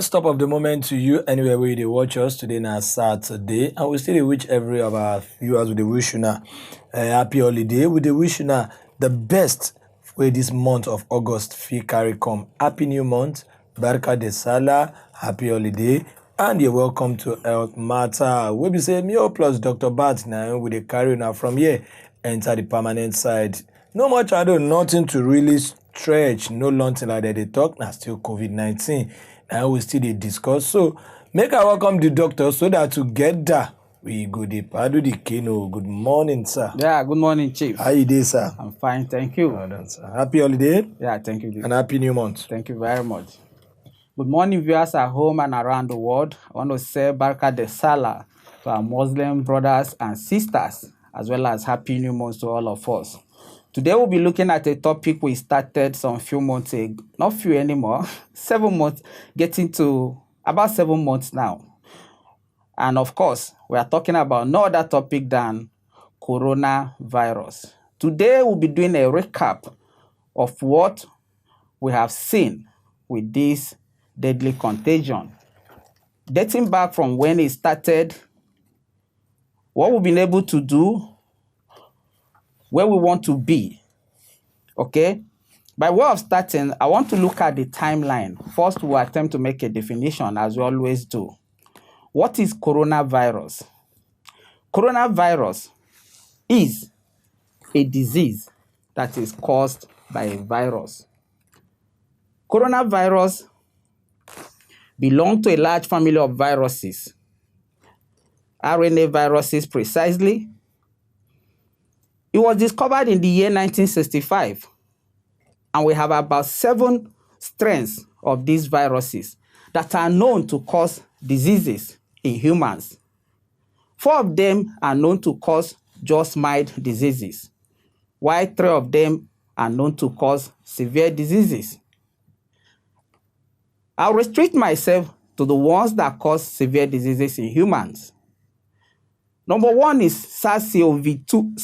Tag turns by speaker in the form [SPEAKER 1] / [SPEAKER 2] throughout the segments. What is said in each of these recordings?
[SPEAKER 1] First top of the moment to you, anywhere where you watch us today na Saturday, and we still dey wish every of our viewers with the wish una happy holiday. We dey wish una the best wey this month of August fit carry come. Happy new month, Barka de Salah, happy holiday, and you're welcome to Health Matta. We be say me plus Dr. Bat now we dey carry una from here enter the permanent side. No much I do, nothing to really stretch, no nothing like that they talk, na still COVID-19. Now we still dey discuss. So make I welcome the doctor so that together we go dey padu the kino. Good morning, sir.
[SPEAKER 2] Yeah, good morning, Chief.
[SPEAKER 1] How you dey, sir?
[SPEAKER 2] I'm fine, thank you.
[SPEAKER 1] Well done, sir. Happy holiday.
[SPEAKER 2] Yeah, thank you.
[SPEAKER 1] And happy new month.
[SPEAKER 2] Thank you very much. Good morning, viewers at home and around the world. I want to say Barka de Salah to our Muslim brothers and sisters, as well as happy new month to all of us. Today we'll be looking at a topic we started some few months ago, not few anymore, 7 months, getting to about 7 months now. And of course, we are talking about no other topic than coronavirus. Today we'll be doing a recap of what we have seen with this deadly contagion. Dating back from when it started, what we've been able to do, where we want to be, okay? By way of starting, I want to look at the timeline. First, we'll attempt to make a definition, as we always do. What is coronavirus? Coronavirus is a disease that is caused by a virus. Coronavirus belongs to a large family of viruses. RNA viruses precisely. It was discovered in the year 1965, and we have about 7 strains of these viruses that are known to cause diseases in humans. 4 of them are known to cause just mild diseases, while 3 of them are known to cause severe diseases. I'll restrict myself to the ones that cause severe diseases in humans. Number 1 is SARS-CoV-1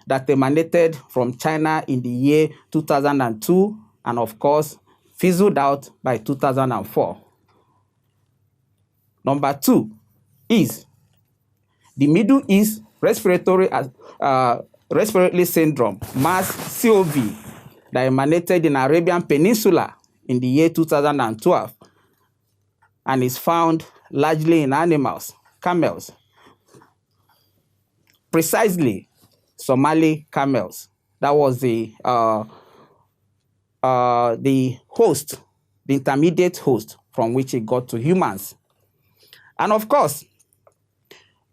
[SPEAKER 2] that emanated from China in the year 2002 and of course fizzled out by 2004. Number 2 is the Middle East respiratory syndrome, MERS-CoV, that emanated in Arabian Peninsula in the year 2012 and is found largely in animals, camels, precisely Somali camels. That was the host, the intermediate host from which it got to humans. And of course,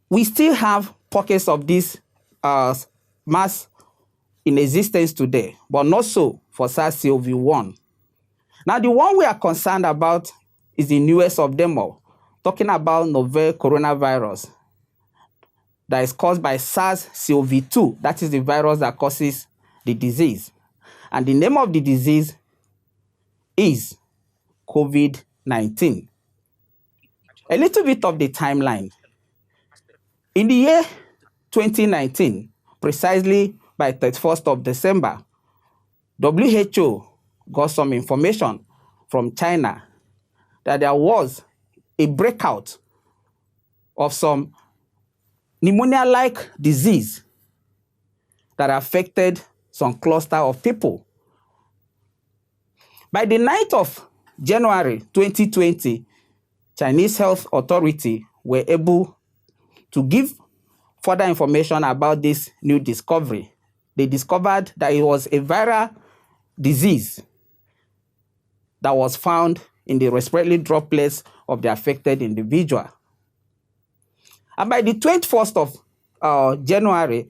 [SPEAKER 2] we still have pockets of this mass in existence today, but not so for SARS-CoV-1. Now, the one we are concerned about is the newest of them all, talking about novel coronavirus that is caused by SARS-CoV-2. That is the virus that causes the disease. And the name of the disease is COVID-19. A little bit of the timeline. In the year 2019, precisely by 31st of December, WHO got some information from China that there was a breakout of some pneumonia-like disease that affected some cluster of people. By the 9th of January 2020, Chinese health authority were able to give further information about this new discovery. They discovered that it was a viral disease that was found in the respiratory droplets of the affected individual. And by the 21st of January,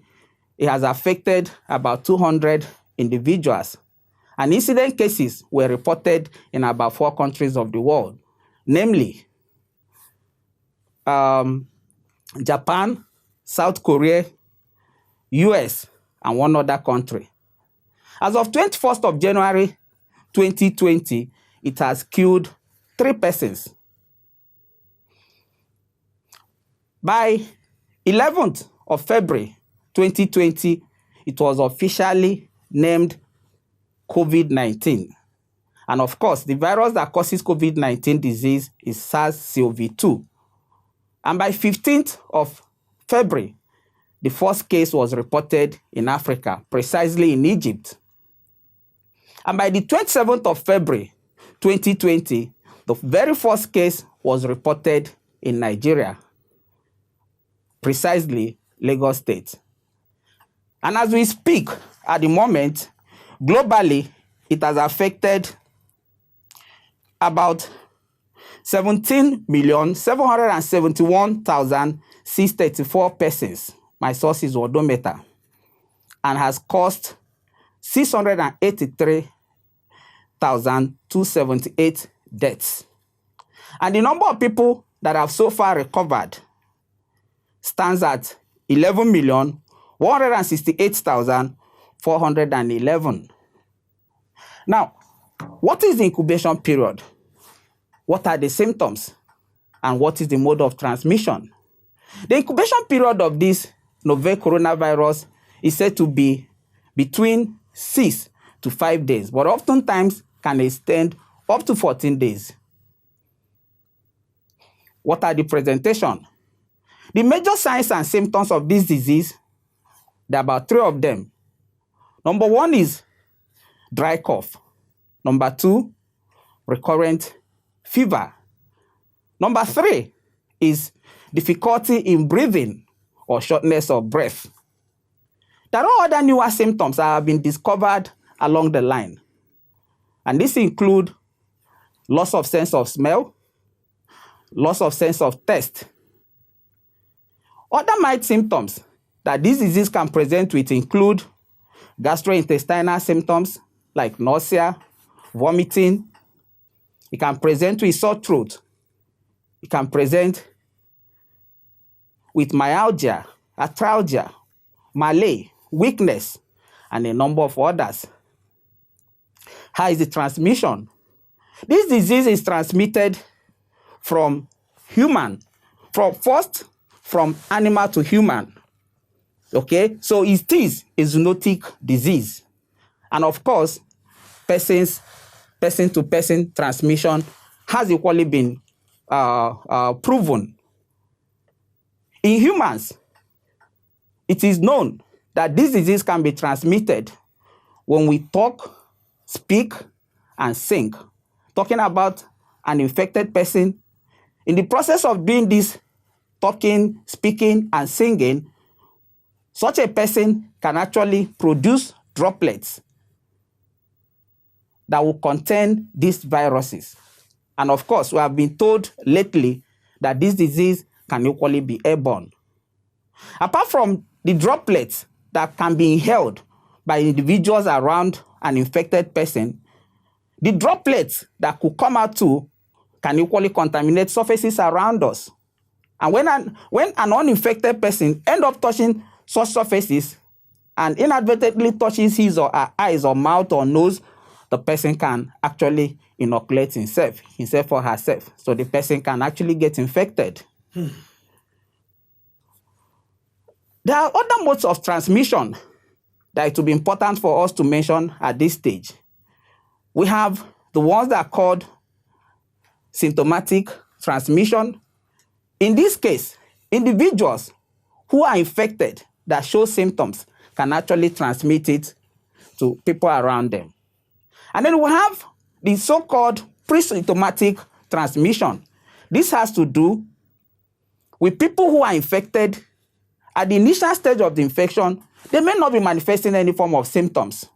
[SPEAKER 2] it has affected about 200 individuals. And incident cases were reported in about 4 countries of the world, namely Japan, South Korea, US, and 1 other country. As of 21st of January 2020, it has killed 3 persons. By 11th of February 2020, it was officially named COVID-19. And of course, the virus that causes COVID-19 disease is SARS-CoV-2. And by 15th of February, the first case was reported in Africa, precisely in Egypt. And by the 27th of February, 2020, the very first case was reported in Nigeria, precisely Lagos State. And as we speak at the moment, globally, it has affected about 17,771,634 persons. My source is odometer, and has caused 683,278 deaths. And the number of people that have so far recovered stands at 11,168,411. Now, what is the incubation period? What are the symptoms? And what is the mode of transmission? The incubation period of this novel coronavirus is said to be between 6 to 5 days, but oftentimes can extend up to 14 days. What are the presentation? The major signs and symptoms of this disease, there are about 3 of them. Number 1 is dry cough. Number 2, recurrent fever. Number 3 is difficulty in breathing or shortness of breath. There are other newer symptoms that have been discovered along the line. And these include loss of sense of smell, loss of sense of taste. Other mild symptoms that this disease can present with include gastrointestinal symptoms like nausea, vomiting. It can present with sore throat. It can present with myalgia, arthralgia, malaise, weakness, and a number of others. How is the transmission? This disease is transmitted from animal to human. Okay, so it is a zoonotic disease. And of course, person-to-person transmission has equally been proven. In humans, it is known that this disease can be transmitted when we talk, speak, and sing. Talking about an infected person, in the process of doing this, talking, speaking, and singing, such a person can actually produce droplets that will contain these viruses. And of course, we have been told lately that this disease can equally be airborne. Apart from the droplets that can be inhaled by individuals around an infected person, the droplets that could come out too can equally contaminate surfaces around us. And when an uninfected person ends up touching such surfaces and inadvertently touches his or her eyes or mouth or nose, the person can actually inoculate himself or herself. So the person can actually get infected. There are other modes of transmission that it will be important for us to mention at this stage. We have the ones that are called symptomatic transmission. In this case, individuals who are infected that show symptoms can actually transmit it to people around them. And then we have the so-called pre-symptomatic transmission. This has to do with people who are infected. At the initial stage of the infection, they may not be manifesting any form of symptoms.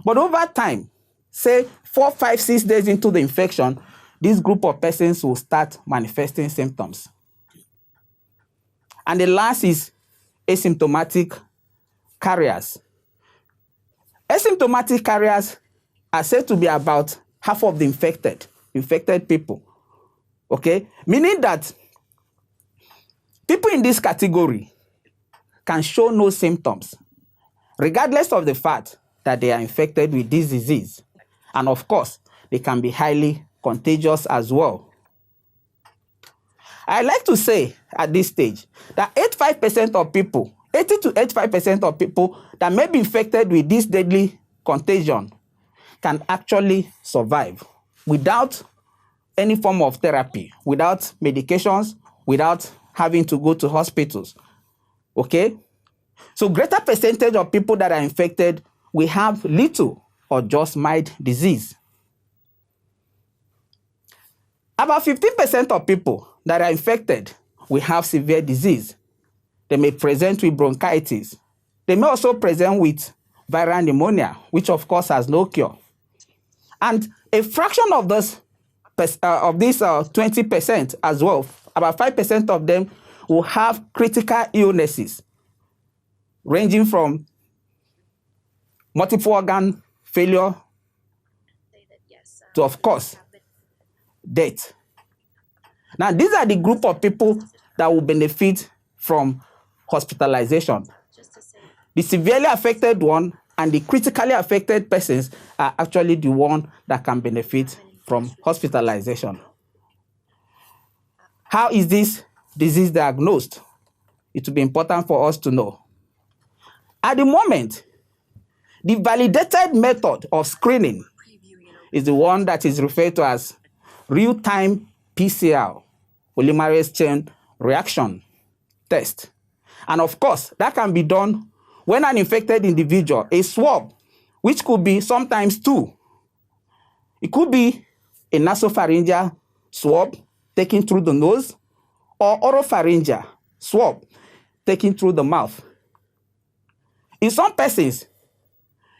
[SPEAKER 2] But over time, say 4, 5, 6 days into the infection, this group of persons will start manifesting symptoms. And the last is asymptomatic carriers. Asymptomatic carriers are said to be about half of the infected people. Okay? Meaning that people in this category can show no symptoms, regardless of the fact that they are infected with this disease. And of course, they can be highly contagious as well. I like to say at this stage that 80 to 85% of people that may be infected with this deadly contagion can actually survive without any form of therapy, without medications, without having to go to hospitals. Okay? So greater percentage of people that are infected will have little or just mild disease. About 15% of people that are infected will have severe disease. They may present with bronchitis. They may also present with viral pneumonia, which of course has no cure. And a fraction of this 20% as well, about 5% of them will have critical illnesses, ranging from multiple organ failure to, of course, death. Now, these are the group of people that will benefit from hospitalization. The severely affected one and the critically affected persons are actually the one that can benefit from hospitalization. How is this disease diagnosed? It will be important for us to know. At the moment, the validated method of screening is the one that is referred to as real-time PCR, polymerase chain reaction test. And of course, that can be done when an infected individual, a swab, which could be sometimes two. It could be a nasopharyngeal swab taken through the nose or oropharyngeal swab taken through the mouth. In some persons,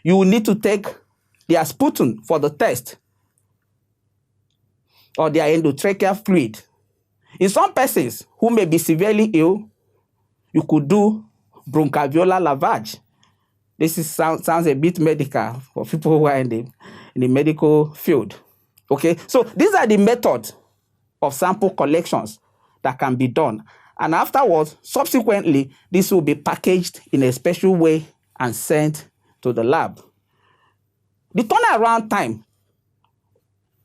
[SPEAKER 2] you will need to take their sputum for the test or their endotracheal fluid. In some persons who may be severely ill, you could do bronchoalveolar lavage. This sounds a bit medical for people who are in the medical field. Okay, so these are the methods of sample collections that can be done. And afterwards, subsequently, this will be packaged in a special way and sent to the lab. The turnaround time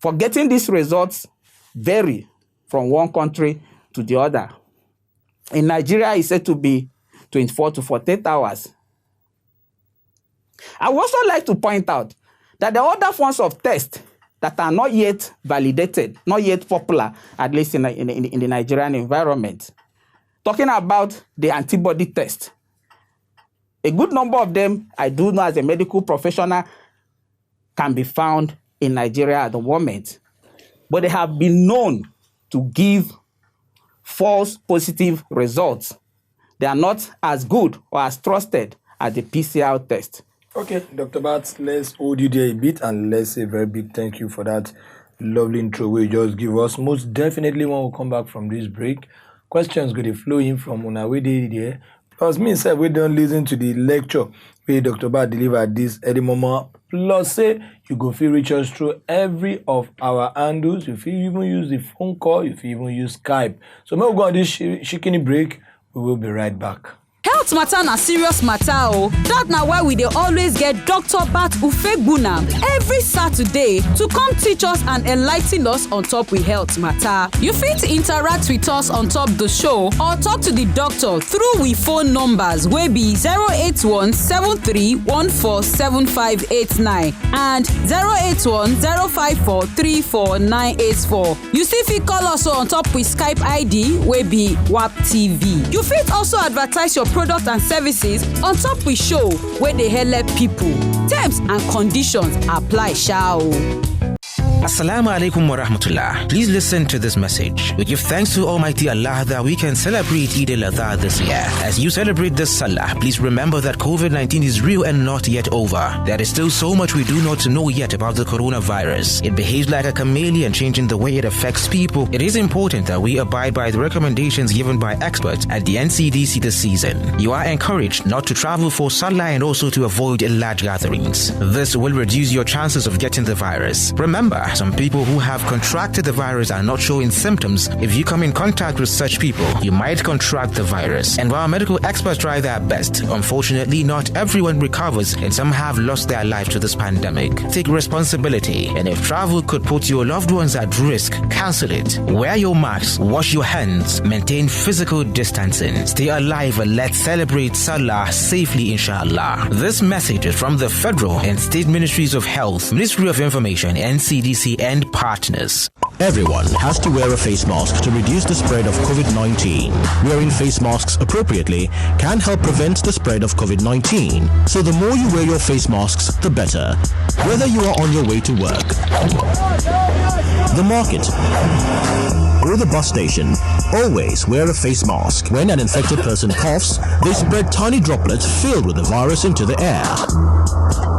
[SPEAKER 2] for getting these results vary from one country to the other. In Nigeria, it's said to be 24 to 48 hours. I would also like to point out that there are other forms of tests that are not yet validated, not yet popular, at least in the Nigerian environment. Talking about the antibody test. A good number of them, I do know as a medical professional, can be found in Nigeria at the moment. But they have been known to give false positive results. They are not as good or as trusted as the PCR test.
[SPEAKER 1] Okay, Dr. Bart, let's hold you there a bit and let's say a very big thank you for that lovely intro you just give us. Most definitely when we come back from this break, questions going to flow in from una way there. Because me said we don't listen to the lecture where Dr. Bart delivered this at the moment. Plus say you go feel reach us through every of our handles. If you even use the phone call, if you even use Skype. So when we go on this shikini break, we will be right back.
[SPEAKER 3] Health matter na serious matter o. That na why we dey always get Dr. Bart Ufegbunam every Saturday to come teach us and enlighten us on top with health matter. You fit interact with us on top the show or talk to the doctor through we phone numbers wey be 08173147589 and 08105434984. You still fit call us on top with Skype ID wey be WAP TV. You fit also advertise your product and services on top with show where they help people. Terms and conditions apply, sha o.
[SPEAKER 4] Assalamu alaikum wa rahmatullah. Please listen to this message. We give thanks to Almighty Allah that we can celebrate Eid al-Adha this year. As you celebrate this Salah, please remember that COVID-19 is real and not yet over. There is still so much we do not know yet about the coronavirus. It behaves like a chameleon, changing the way it affects people. It is important that we abide by the recommendations given by experts at the NCDC this season. You are encouraged not to travel for Salah and also to avoid large gatherings. This will reduce your chances of getting the virus. Remember, some people who have contracted the virus are not showing symptoms. If you come in contact with such people, you might contract the virus. And while medical experts try their best, unfortunately, not everyone recovers and some have lost their life to this pandemic. Take responsibility, and if travel could put your loved ones at risk, cancel it. Wear your mask, wash your hands, maintain physical distancing. Stay alive and let's celebrate Salah safely, inshallah. This message is from the Federal and State Ministries of Health, Ministry of Information, NCDC, and partners.
[SPEAKER 5] Everyone has to wear a face mask to reduce the spread of COVID-19. Wearing face masks appropriately can help prevent the spread of COVID-19. So the more you wear your face masks, the better. Whether you are on your way to work, the market, or the bus station, always wear a face mask. When an infected person coughs, they spread tiny droplets filled with the virus into the air.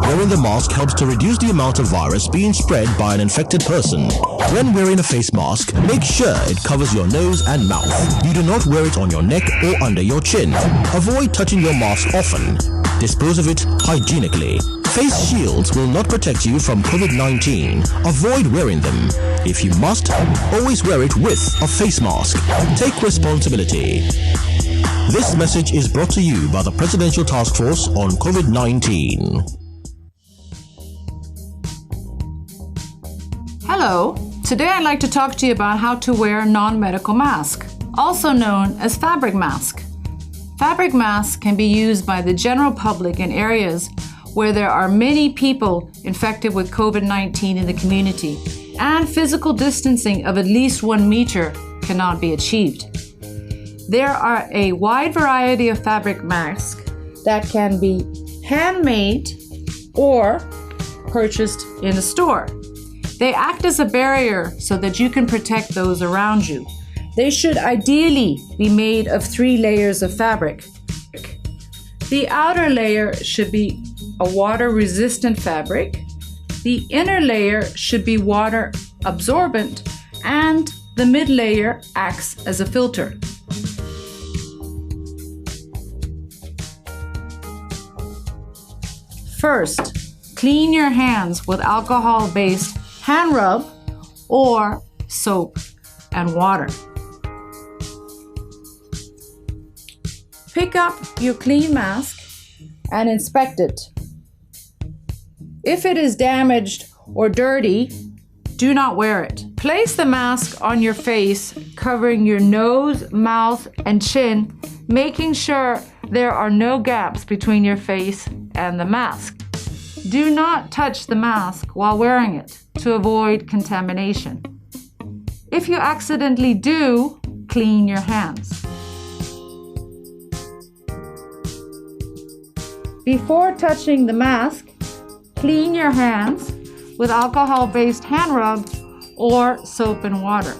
[SPEAKER 5] Wearing the mask helps to reduce the amount of virus being spread by an infected person. When wearing a face mask, make sure it covers your nose and mouth. You do not wear it on your neck or under your chin. Avoid touching your mask often. Dispose of it hygienically. Face shields will not protect you from COVID-19. Avoid wearing them. If you must, always wear it with a face mask. Take responsibility. This message is brought to you by the Presidential Task Force on COVID-19.
[SPEAKER 6] Hello, today I'd like to talk to you about how to wear a non-medical mask, also known as fabric mask. Fabric masks can be used by the general public in areas where there are many people infected with COVID-19 in the community, and physical distancing of at least 1 meter cannot be achieved. There are a wide variety of fabric masks that can be handmade or purchased in a store. They act as a barrier so that you can protect those around you. They should ideally be made of 3 layers of fabric. The outer layer should be a water-resistant fabric. The inner layer should be water-absorbent, and the mid-layer acts as a filter. First, clean your hands with alcohol-based hand rub or soap and water. Pick up your clean mask and inspect it. If it is damaged or dirty, do not wear it. Place the mask on your face, covering your nose, mouth, and chin, making sure there are no gaps between your face and the mask. Do not touch the mask while wearing it to avoid contamination. If you accidentally do, clean your hands. Before touching the mask, clean your hands with alcohol-based hand rub or soap and water.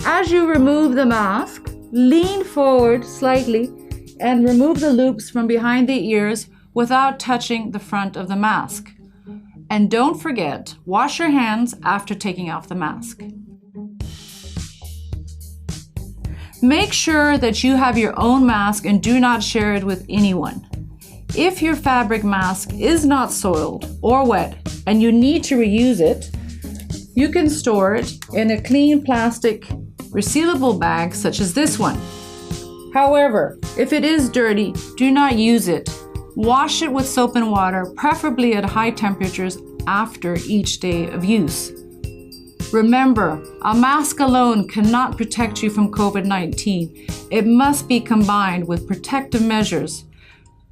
[SPEAKER 6] As you remove the mask, lean forward slightly and remove the loops from behind the ears without touching the front of the mask. And don't forget, wash your hands after taking off the mask. Make sure that you have your own mask and do not share it with anyone. If your fabric mask is not soiled or wet and you need to reuse it, you can store it in a clean plastic resealable bag such as this one. However, if it is dirty, do not use it. Wash it with soap and water, preferably at high temperatures after each day of use. Remember, a mask alone cannot protect you from COVID-19. It must be combined with protective measures,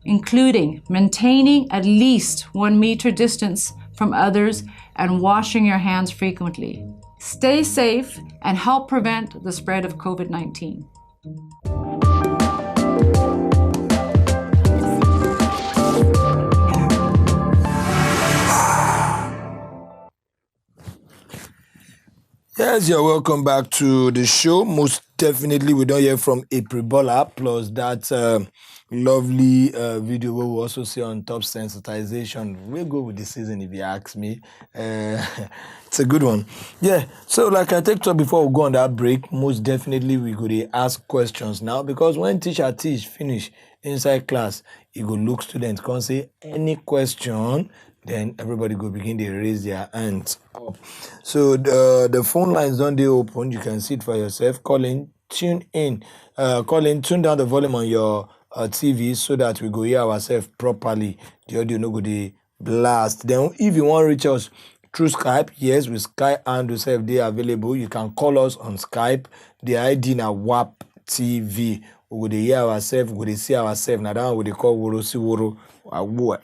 [SPEAKER 6] including maintaining at least 1 meter distance from others and washing your hands frequently. Stay safe and help prevent the spread of COVID-19.
[SPEAKER 1] Yes, you're welcome back to the show. Most definitely, we don't hear from April Bola, plus that lovely video where we also see on top sensitization. We'll go with the season if you ask me. It's a good one. Yeah, so like I talked about before we go on that break, most definitely we go to ask questions now, because when teacher finish inside class, he go look students, can say any question then everybody go begin to raise their hands up. So the phone lines don't they open. You can see it for yourself. Call in, tune in, tune down the volume on your TV so that we go hear ourselves properly. The audio no go dey blast. Then if you want to reach us through Skype, yes, with Skype and yourself they are available. You can call us on Skype. The ID na WAP TV. We go dey hear ourselves, we go dey see ourselves. Now that one we dey call Woro Si Woro.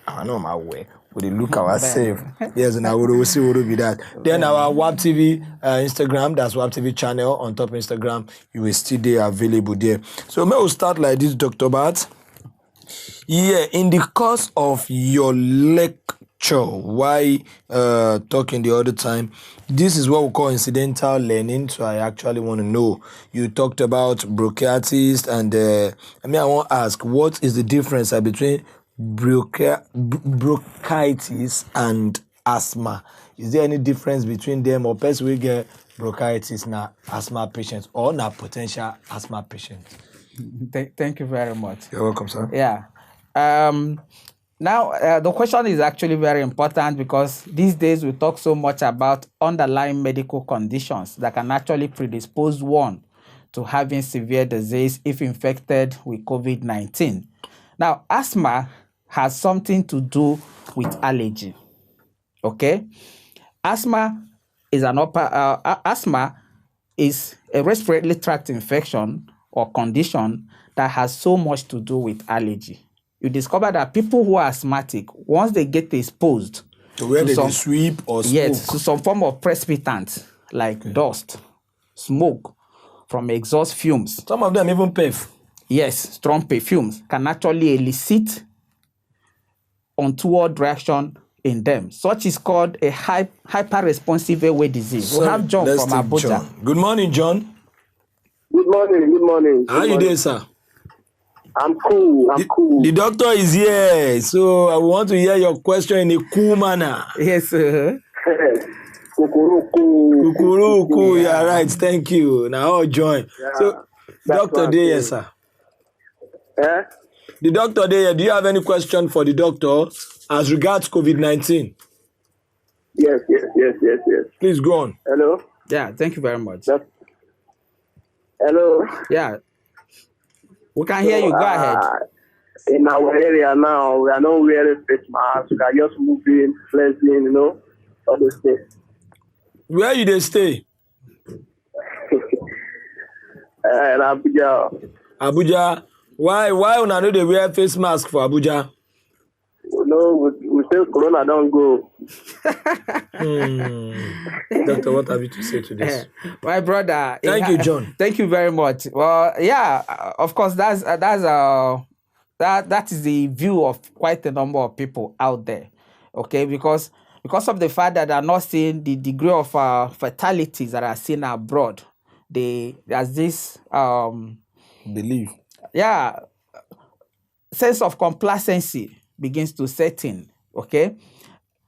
[SPEAKER 1] I know my way. We dey look ourselves. Yes, now Woro Si Woro be that. Then our WAP TV Instagram, that's WAP TV channel on top Instagram. You will still be available there. So may we start like this, Dr. Bat. Yeah, in the course of your lecture, why talking the other time, this is what we call incidental learning. So I actually want to know. You talked about bronchitis, and I want to ask, what is the difference between bronchitis and asthma? Is there any difference between them, or person we get bronchitis na asthma patients or na potential asthma patients?
[SPEAKER 2] Thank you very much.
[SPEAKER 1] You're welcome, sir.
[SPEAKER 2] Yeah. Now, the question is actually very important because these days we talk so much about underlying medical conditions that can actually predispose one to having severe disease if infected with COVID-19. Now, asthma has something to do with allergy. Okay? Asthma is asthma is a respiratory tract infection or condition that has so much to do with allergy. You discover that people who are asthmatic, once they get exposed
[SPEAKER 1] to where they sweep or smoke.
[SPEAKER 2] Yes, to some form of precipitant like dust, smoke from exhaust fumes.
[SPEAKER 1] Some of them even puff.
[SPEAKER 2] Yes, strong perfumes can actually elicit untoward reaction in them. Such is called a hyper-responsive airway disease.
[SPEAKER 1] So
[SPEAKER 2] we have John from Abuja.
[SPEAKER 1] John. Good morning, John.
[SPEAKER 7] Good morning.
[SPEAKER 1] How you doing, sir?
[SPEAKER 7] I'm cool.
[SPEAKER 1] The doctor is here, so I want to hear your question in a cool manner.
[SPEAKER 2] Yes, sir.
[SPEAKER 1] Kukuruku, you are right. Thank you. Now I'll join.
[SPEAKER 7] Yeah,
[SPEAKER 1] so, Doctor Day, sir. The doctor Day, do you have any question for the doctor as regards COVID-19?
[SPEAKER 7] Yes.
[SPEAKER 1] Please go on.
[SPEAKER 7] Hello?
[SPEAKER 2] Yeah, thank you very much.
[SPEAKER 7] Hello?
[SPEAKER 2] Yeah. We can hear you. Go ahead.
[SPEAKER 7] In our area now, we are not wearing face masks. We are just moving, flexing, all those things.
[SPEAKER 1] Where you they stay?
[SPEAKER 7] In Abuja.
[SPEAKER 1] Abuja. Why una no dey wear face mask for Abuja?
[SPEAKER 7] We say Corona don't go.
[SPEAKER 1] Doctor, what have you to say to this?
[SPEAKER 2] My brother.
[SPEAKER 1] Thank you, John.
[SPEAKER 2] Thank you very much. Well, yeah, of course, that is the view of quite a number of people out there. Okay, because of the fact that they are not seeing the degree of fatalities that are seen abroad, there's this
[SPEAKER 1] belief.
[SPEAKER 2] Yeah, sense of complacency begins to set in. Okay,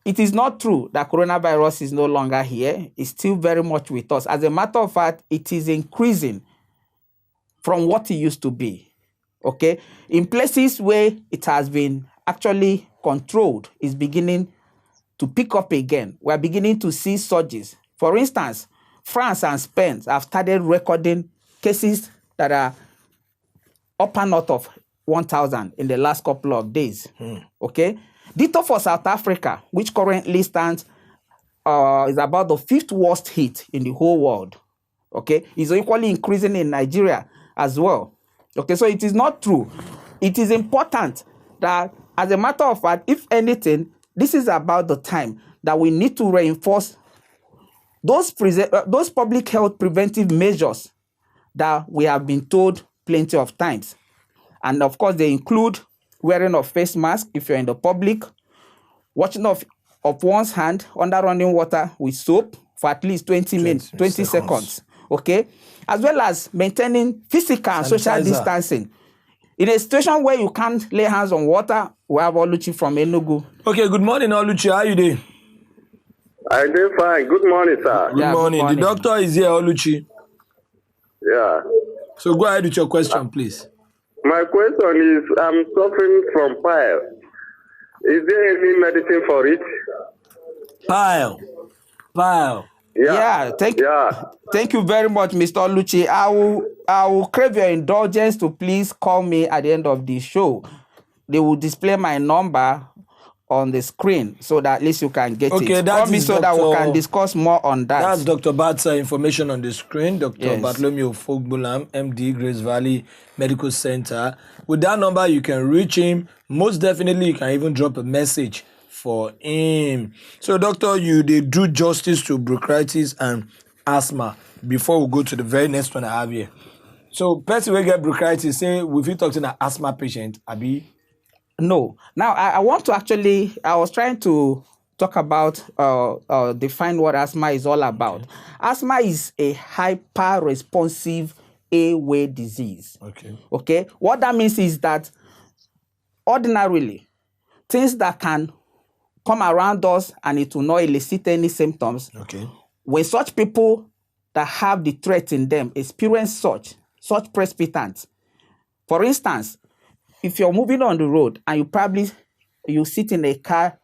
[SPEAKER 2] it is not true that coronavirus is no longer here. It's still very much with us. As a matter of fact, it is increasing from what it used to be. Okay, in places where it has been actually controlled, it's beginning to pick up again. We're beginning to see surges. For instance, France and Spain have started recording cases that are upper north of 1,000 in the last couple of days. Okay, ditto for South Africa, which currently stands is about the 5th worst hit in the whole world. Okay, is equally increasing in Nigeria as well. Okay, so it is not true. It is important that, as a matter of fact, if anything, this is about the time that we need to reinforce those public health preventive measures that we have been told plenty of times. And of course, they include wearing of face mask if you're in the public, washing of one's hand under running water with soap for at least 20 seconds. Okay, as well as maintaining physical and social distancing. In a situation where you can't lay hands on water, we have Oluchi from Enugu.
[SPEAKER 1] Okay, good morning, Oluchi. How are you doing?
[SPEAKER 7] I'm doing fine. Good morning, sir.
[SPEAKER 1] Good morning. The doctor is here, Oluchi.
[SPEAKER 7] Yeah.
[SPEAKER 1] So go ahead with your question, please.
[SPEAKER 7] My question is, I'm suffering from piles Is there any medicine for it?
[SPEAKER 1] Pile.
[SPEAKER 2] Yeah, thank you very much, Mr. Oluchi. I will crave your indulgence to please call me at the end of the show. They will display my number on the screen so that at least you can get it. Call me so that we can discuss more on that.
[SPEAKER 1] That's Dr. Bat's information on the screen. Dr.
[SPEAKER 2] Yes.
[SPEAKER 1] Bartholomew Fogbulam, MD, Grace Valley Medical Center. With that number, you can reach him. Most definitely, you can even drop a message for him. So, doctor, they do justice to bronchitis and asthma. Before we go to the very next one I have here. So, person will get bronchitis, say, if you talk to an asthma patient, Abi?
[SPEAKER 2] No. Now, I want to I was trying to talk about, define what asthma is all about. Asthma is a hyper-responsive airway disease. Okay. What that means is that ordinarily, things that can come around us and it will not elicit any symptoms.
[SPEAKER 1] Okay.
[SPEAKER 2] When such people that have the threat in them experience such precipitants, for instance, if you're moving on the road and you sit in a car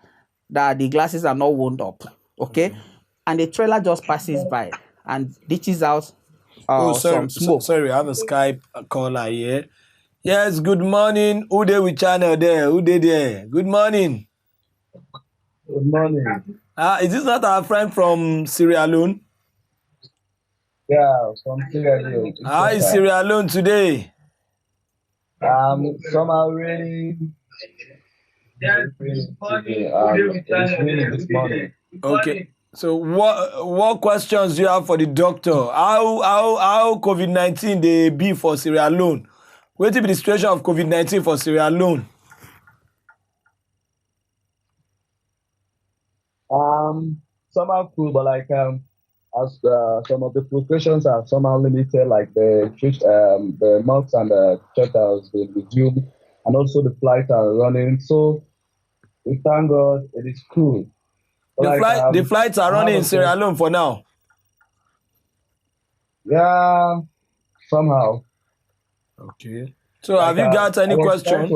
[SPEAKER 2] that the glasses are not wound up, okay? And a trailer just passes by and ditches out some smoke.
[SPEAKER 1] Sorry, I have a Skype caller here. Yes, good morning. Who there with channel there? Who there? Good morning.
[SPEAKER 8] Good morning.
[SPEAKER 1] Is this not our friend from Sierra Leone?
[SPEAKER 8] Yeah, from Sierra Leone.
[SPEAKER 1] How is Sierra Leone today?
[SPEAKER 8] Somehow raining. It's raining this morning.
[SPEAKER 1] Okay. So what questions do you have for the doctor? How COVID-19 they be for Sierra Leone? What will be the situation of COVID-19 for Sierra Leone?
[SPEAKER 8] Somehow cool, but as some of the precautions are somehow limited, like the mosques and the church has been resumed, and also the flights are running. So we thank God it is cool.
[SPEAKER 1] The flights are running in Sierra Leone for now.
[SPEAKER 8] Yeah, somehow.
[SPEAKER 1] Okay. So have you got any question?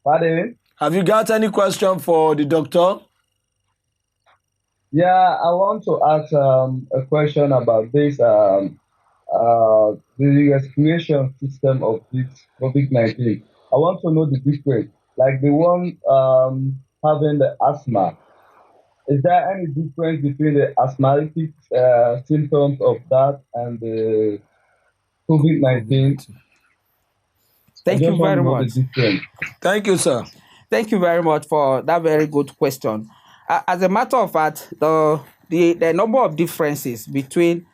[SPEAKER 8] Pardon?
[SPEAKER 1] Have you got any question for the doctor?
[SPEAKER 8] Yeah, I want to ask a question about this the respiration system of this COVID-19. I want to know the difference. Like the one having the asthma, is there any difference between the asthmatic symptoms of that and the COVID-19?
[SPEAKER 2] Thank you very much.
[SPEAKER 1] Thank you, sir.
[SPEAKER 2] Thank you very much for that very good question. As a matter of fact, the number of differences between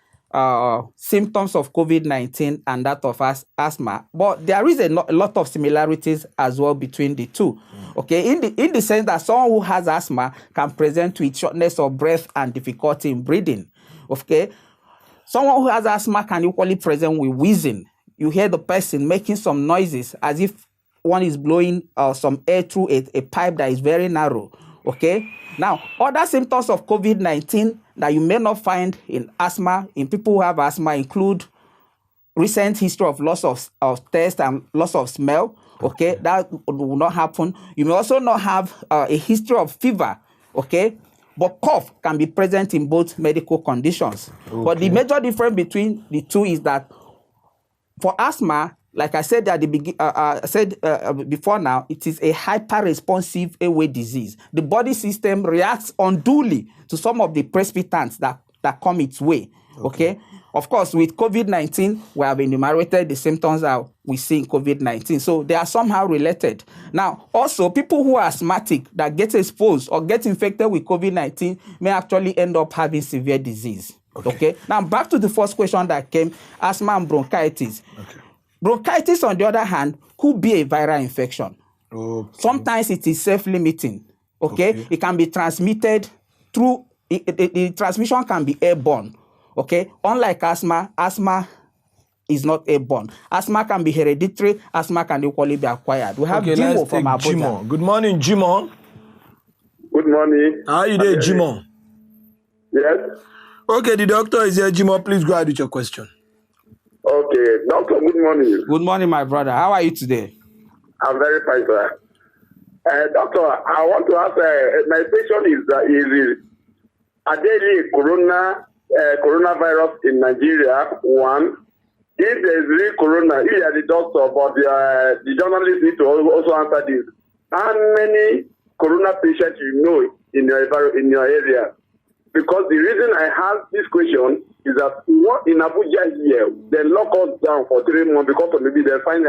[SPEAKER 2] symptoms of COVID-19 and that of asthma, but there is a lot of similarities as well between the two. Okay, in the sense that someone who has asthma can present with shortness of breath and difficulty in breathing. Okay, someone who has asthma can equally present with wheezing. You hear the person making some noises as if one is blowing some air through a pipe that is very narrow. Okay. Now, other symptoms of COVID-19 that you may not find in people who have asthma include recent history of loss of taste and loss of smell. Okay, that will not happen. You may also not have a history of fever. Okay, but cough can be present in both medical conditions. Okay. But the major difference between the two is that for asthma, like I said at the before now, it is a hyper-responsive airway disease. The body system reacts unduly to some of the precipitants that come its way. Okay? Of course, with COVID-19, we have enumerated the symptoms that we see in COVID-19. So they are somehow related. Now, also, people who are asthmatic that get exposed or get infected with COVID-19 may actually end up having severe disease. Okay? Now, back to the first question that came, asthma and bronchitis. Okay. Bronchitis, on the other hand, could be a viral infection. Okay. Sometimes it is self-limiting. Okay? It can be transmitted through, the transmission can be airborne. Okay? Unlike asthma is not airborne. Asthma can be hereditary. Asthma can equally be acquired. We have Jimo from Abuja.
[SPEAKER 1] Good morning, Jimo.
[SPEAKER 7] Good morning.
[SPEAKER 1] How are you there, Jimo?
[SPEAKER 7] Yes.
[SPEAKER 1] Okay, the doctor is here, Jimo. Please go ahead with your question.
[SPEAKER 7] Okay, doctor, good morning.
[SPEAKER 2] Good morning, my brother. How are you today?
[SPEAKER 7] I'm very fine, sir. Doctor, I want to ask, my question is are there coronavirus in Nigeria? One, if there is real corona, if you are the doctor, but the journalists need to also answer this. How many corona patients you know in your area? Because the reason I ask this question is that in Abuja here, they lock us down for 3 months because of maybe they find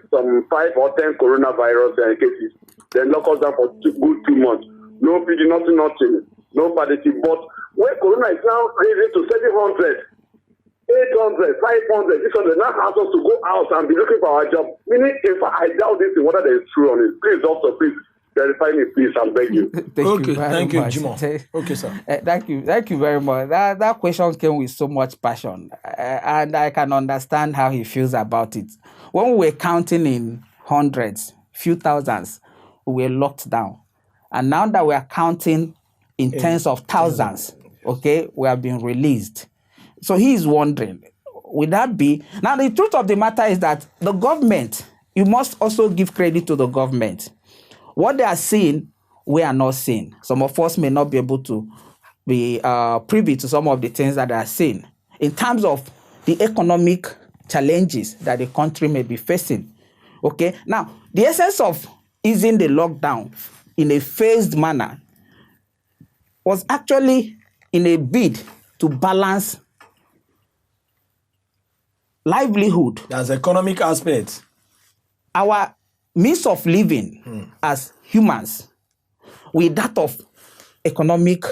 [SPEAKER 7] some 5 or 10 coronavirus cases. They lock us down for good 2 months. No feeding, nothing, no palliative. But when corona is now raising to 700, 800, 500, 600, now has us to go out and be looking for our job. Meaning, if I doubt this, whether there is true on it. Please, doctor, please. Verify me, please. I'm begging.
[SPEAKER 1] Thank you, Jimo. Okay, sir.
[SPEAKER 2] Thank you very much. That question came with so much passion, and I can understand how he feels about it. When we were counting in hundreds, few thousands, we were locked down, and now that we are counting in tens of thousands, okay, we have been released. So he is wondering, would that be? Now, the truth of the matter is that the government, you must also give credit to the government. What they are seeing, we are not seeing. Some of us may not be able to be privy to some of the things that they are seeing in terms of the economic challenges that the country may be facing. Okay, now the essence of easing the lockdown in a phased manner was actually in a bid to balance livelihood.
[SPEAKER 1] That's economic aspect.
[SPEAKER 2] Our means of living as humans with that of economic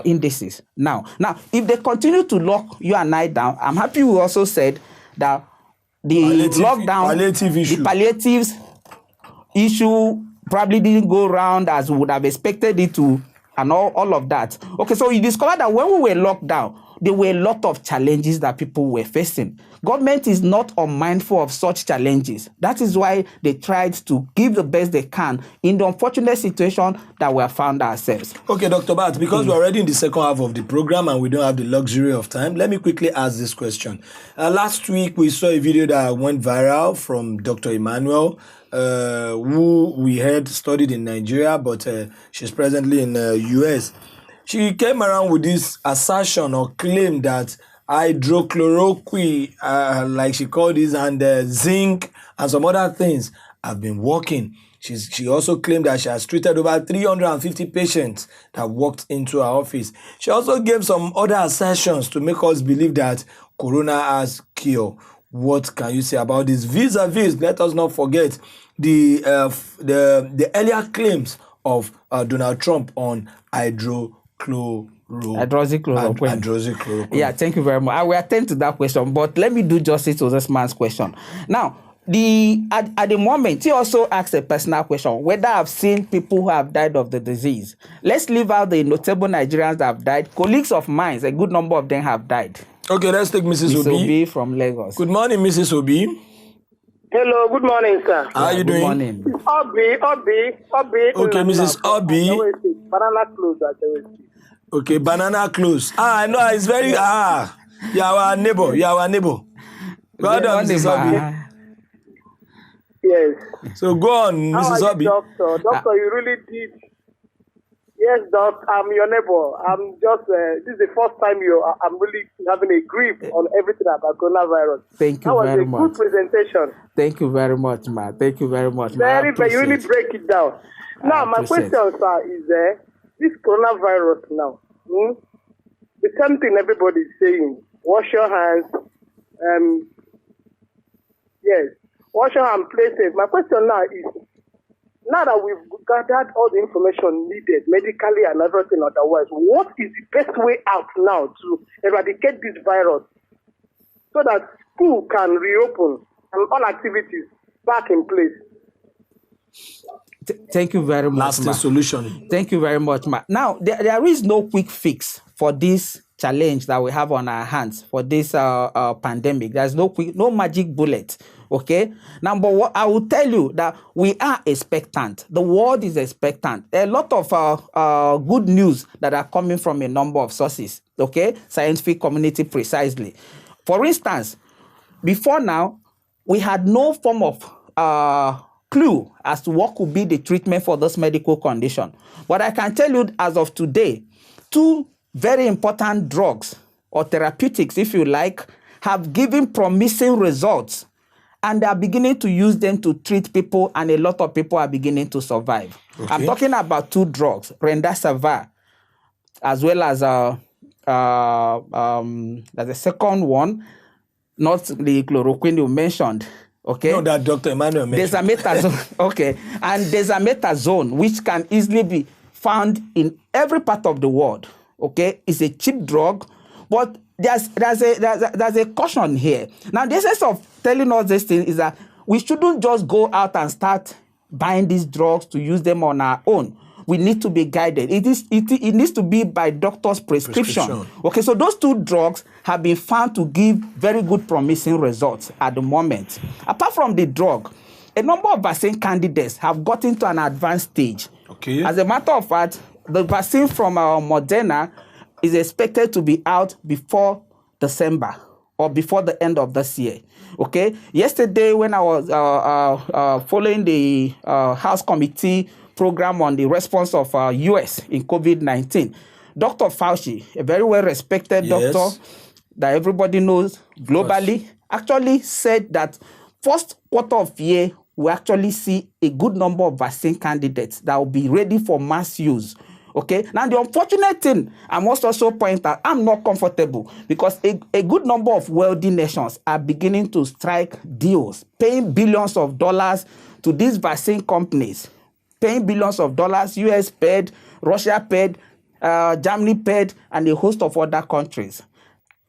[SPEAKER 2] indices. Now, if they continue to lock you and I down, I'm happy we also said that the the palliatives issue probably didn't go around as we would have expected it to, and all of that. Okay, so you discover that when we were locked down, there were a lot of challenges that people were facing. Government is not unmindful of such challenges. That is why they tried to give the best they can in the unfortunate situation that we have found ourselves.
[SPEAKER 1] Okay, Dr. Bat, because we're already in the second half of the program and we don't have the luxury of time, let me quickly ask this question. Last week, we saw a video that went viral from Dr. Emmanuel, who we heard studied in Nigeria, but she's presently in the US. She came around with this assertion or claim that hydrochloroquine, like she called this, and zinc and some other things have been working. She also claimed that she has treated over 350 patients that walked into her office. She also gave some other assertions to make us believe that corona has cure. What can you say about this? Vis-a-vis, let us not forget the earlier claims of Donald Trump on hydroxychloroquine.
[SPEAKER 2] Yeah, thank you very much. I will attend to that question, but let me do justice to this man's question. Now, at the moment, he also asked a personal question, whether I've seen people who have died of the disease. Let's leave out the notable Nigerians that have died. Colleagues of mine, a good number of them have died.
[SPEAKER 1] Okay, let's take Mrs.
[SPEAKER 2] Obi from Lagos.
[SPEAKER 1] Good morning, Mrs. Obi.
[SPEAKER 9] Hello, good morning, sir.
[SPEAKER 1] How are you doing?
[SPEAKER 2] Good morning.
[SPEAKER 9] Obi.
[SPEAKER 1] Okay, Mrs. Obi.
[SPEAKER 9] Banana close.
[SPEAKER 1] Okay, banana close. I know, it's very, you are our neighbor. Well done, Mrs. Obi.
[SPEAKER 9] Yes.
[SPEAKER 1] So go on, Mrs. Obi.
[SPEAKER 9] Doctor, you really did. Yes, Doc, I'm your neighbor. I'm just, this is the first time I'm really having a grip on everything about coronavirus.
[SPEAKER 2] Thank you very much.
[SPEAKER 9] That was a good presentation.
[SPEAKER 2] Thank you very much, ma. Thank you very much, ma.
[SPEAKER 9] Very, you really break it down. Now, my question, sir, is this coronavirus now, the same thing everybody is saying, wash your hands, yes, wash your hands, play safe. My question now is, now that we've gathered all the information needed medically and everything otherwise, what is the best way out now to eradicate this virus so that school can reopen and all activities back in place?
[SPEAKER 2] Thank you very much.
[SPEAKER 1] Lasting solution.
[SPEAKER 2] Thank you very much, ma. Now, there is no quick fix for this challenge that we have on our hands for this pandemic. There's no magic bullet. Okay. Now, but what I will tell you that we are expectant. The world is expectant. There are a lot of good news that are coming from a number of sources. Okay, scientific community precisely. For instance, before now, we had no form of clue as to what could be the treatment for this medical condition. But I can tell you as of today, 2 very important drugs or therapeutics, if you like, have given promising results, and they are beginning to use them to treat people, and a lot of people are beginning to survive.
[SPEAKER 1] Okay.
[SPEAKER 2] I'm talking about 2 drugs, Remdesivir, as well as there's a second one, not the chloroquine you mentioned. Okay.
[SPEAKER 1] No, that Dr. Emmanuel mentioned.
[SPEAKER 2] Desamethasone. Okay. And desamethasone, which can easily be found in every part of the world. Okay. It's a cheap drug, but there's a caution here. Now, the essence of telling us this thing is that we shouldn't just go out and start buying these drugs to use them on our own. We need to be guided. It needs to be by doctor's prescription. Okay, so those 2 drugs have been found to give very good promising results at the moment. Apart from the drug, a number of vaccine candidates have gotten to an advanced stage.
[SPEAKER 1] Okay.
[SPEAKER 2] As a matter of fact, the vaccine from Moderna is expected to be out before December or before the end of this year. Okay. Yesterday, when I was following the House Committee program on the response of U.S. in COVID-19, Dr. Fauci, a very well-respected doctor that everybody knows globally, actually said that first quarter of year, we actually see a good number of vaccine candidates that will be ready for mass use. Okay. Now, the unfortunate thing, I must also point out, I'm not comfortable because a good number of wealthy nations are beginning to strike deals, paying billions of dollars to these vaccine companies, paying billions of dollars. US paid, Russia paid, Germany paid, and a host of other countries.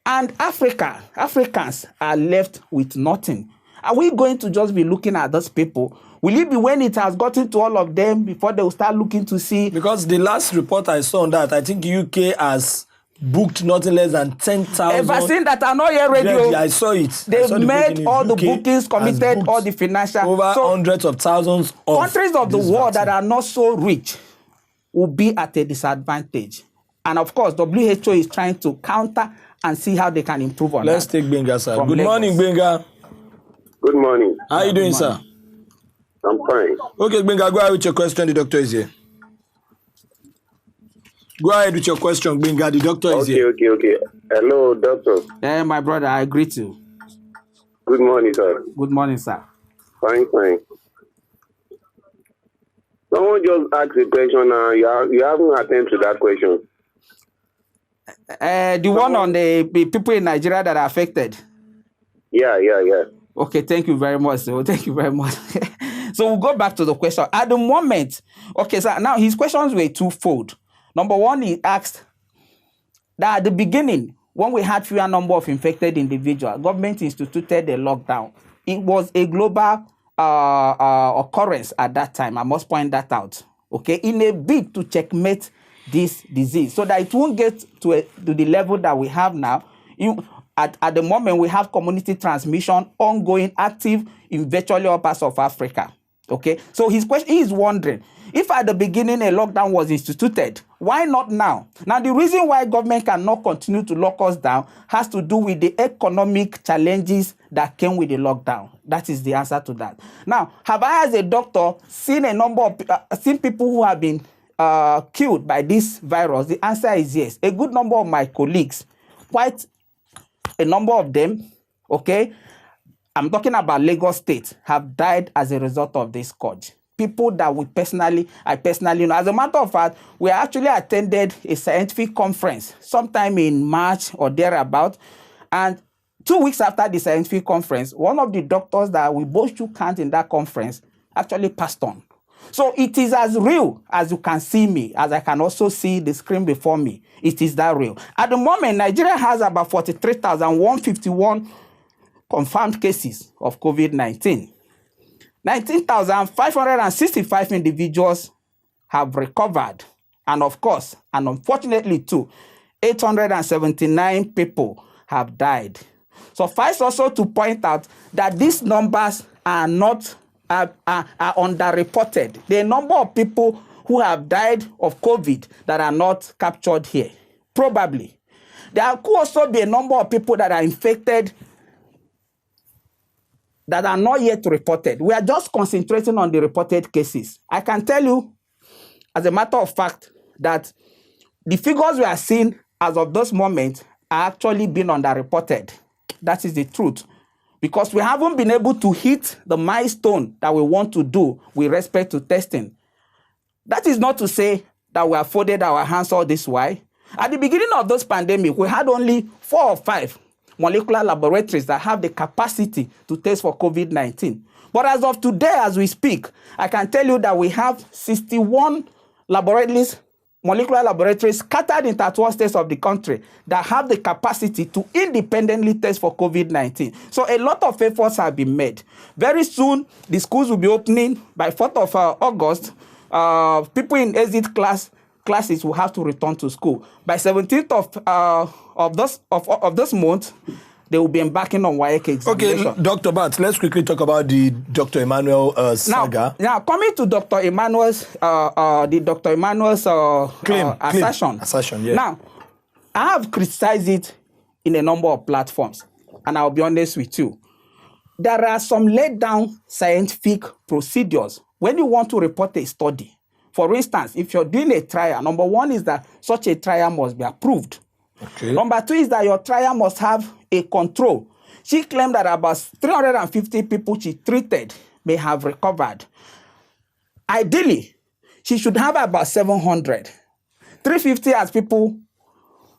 [SPEAKER 2] And Africans are left with nothing. Are we going to just be looking at those people? Will it be when it has gotten to all of them before they will start looking to see?
[SPEAKER 1] Because the last report I saw on that, I think UK has booked nothing less than 10,000.
[SPEAKER 2] A vaccine that are not yet ready.
[SPEAKER 1] I saw it.
[SPEAKER 2] They've made all the bookings, committed all the financial.
[SPEAKER 1] Over hundreds of thousands of
[SPEAKER 2] countries of the world that are not so rich will be at a disadvantage. And of course, WHO is trying to counter and see how they can improve on
[SPEAKER 1] Let's
[SPEAKER 2] that.
[SPEAKER 1] take Benga, sir. Good
[SPEAKER 2] Lagos.
[SPEAKER 1] morning, Benga.
[SPEAKER 7] Good morning.
[SPEAKER 1] How are you doing, sir?
[SPEAKER 7] I'm fine.
[SPEAKER 1] Okay, Benga, go ahead with your question. The doctor is here. Go ahead with your question, Benga. The doctor is here.
[SPEAKER 7] Okay. Hello, doctor.
[SPEAKER 2] My brother, I agree to.
[SPEAKER 7] Good morning, sir.
[SPEAKER 2] Good morning, sir.
[SPEAKER 7] Fine. Someone just asked a question you haven't attended to that question.
[SPEAKER 2] The one on the people in Nigeria that are affected.
[SPEAKER 7] Yeah.
[SPEAKER 2] Okay, thank you very much. So So we'll go back to the question. At the moment, okay, so now his questions were twofold. Number one, he asked that at the beginning, when we had fewer number of infected individuals, government instituted a lockdown. It was a global occurrence at that time. I must point that out. Okay, in a bid to checkmate this disease so that it won't get to the level that we have now. At the moment, we have community transmission ongoing, active in virtually all parts of Africa. Okay, so his question, he is wondering, if at the beginning a lockdown was instituted, why not now? Now, the reason why government cannot continue to lock us down has to do with the economic challenges that came with the lockdown. That is the answer to that. Now, have I, as a doctor, seen a number of seen people who have been killed by this virus? The answer is yes. A good number of my colleagues, quite a number of them, okay, I'm talking about Lagos State, have died as a result of this scourge. People that I personally know. As a matter of fact, we actually attended a scientific conference sometime in March or thereabout. And 2 weeks after the scientific conference, one of the doctors that we both shook hands in that conference actually passed on. So it is as real as you can see me, as I can also see the screen before me. It is that real. At the moment, Nigeria has about 43,151 confirmed cases of COVID-19. 19,565 individuals have recovered. And of course, and unfortunately too, 879 people have died. Suffice also to point out that these numbers are not are underreported. The number of people who have died of COVID that are not captured here. Probably. There could also be a number of people that are infected that are not yet reported. We are just concentrating on the reported cases. I can tell you, as a matter of fact, that the figures we are seeing as of this moment are actually being underreported. That is the truth. Because we haven't been able to hit the milestone that we want to do with respect to testing. That is not to say that we have folded our hands all this while. At the beginning of this pandemic, we had only 4 or 5 molecular laboratories that have the capacity to test for COVID-19. But as of today, as we speak, I can tell you that we have 61 molecular laboratories scattered in 31 states of the country that have the capacity to independently test for COVID-19. So a lot of efforts have been made. Very soon, the schools will be opening by 4th of August. People in exit classes will have to return to school. By 17th of this month, they will be embarking on WAEC examination. Okay,
[SPEAKER 1] Dr. Bat, let's quickly talk about the Dr. Emmanuel saga.
[SPEAKER 2] Now, coming to Dr. Emmanuel's assertion.
[SPEAKER 1] Assertion, yeah.
[SPEAKER 2] Now, I have criticized it in a number of platforms, and I'll be honest with you. There are some laid down scientific procedures when you want to report a study. For instance, if you're doing a trial, number 1 is that such a trial must be approved.
[SPEAKER 1] Okay.
[SPEAKER 2] Number 2 is that your trial must have a control. She claimed that about 350 people she treated may have recovered. Ideally, she should have about 700. 350 as people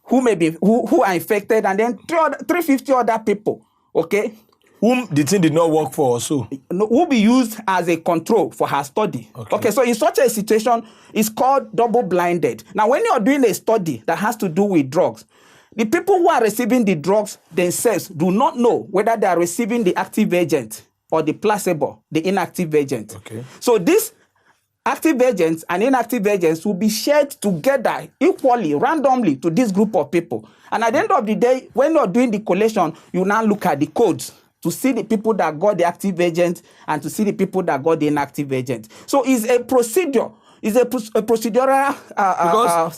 [SPEAKER 2] who are infected, and then 350 other people, okay?
[SPEAKER 1] Whom the thing did not work for also.
[SPEAKER 2] Will be used as a control for her study. Okay, so in such a situation, it's called double-blinded. Now, when you're doing a study that has to do with drugs, the people who are receiving the drugs themselves do not know whether they are receiving the active agent or the placebo, the inactive agent.
[SPEAKER 1] Okay.
[SPEAKER 2] So these active agents and inactive agents will be shared together equally, randomly to this group of people. And at the end of the day, when you're doing the collation, you now look at the codes to see the people that got the active agent and to see the people that got the inactive agent. So it's a procedure. It's a procedural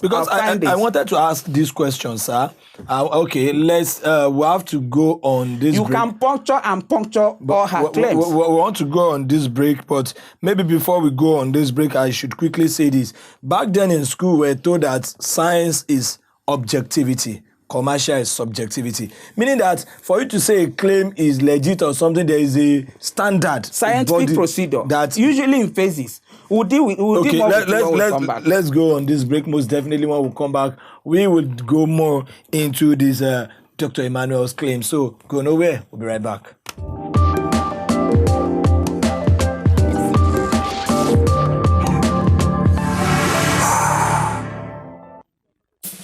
[SPEAKER 1] because I wanted to ask this question, sir. Okay, let's we have to go on this break.
[SPEAKER 2] You can puncture all her claims.
[SPEAKER 1] We want to go on this break, but maybe before we go on this break, I should quickly say this. Back then in school, we were told that science is objectivity. Commercial is subjectivity, meaning that for you to say a claim is legit or something, there is a standard
[SPEAKER 2] scientific procedure that usually in phases. We'll deal with.
[SPEAKER 1] Let's go on this break. Most definitely, when we come back, we will go more into this Dr. Emmanuel's claim. So go nowhere. We'll be right back.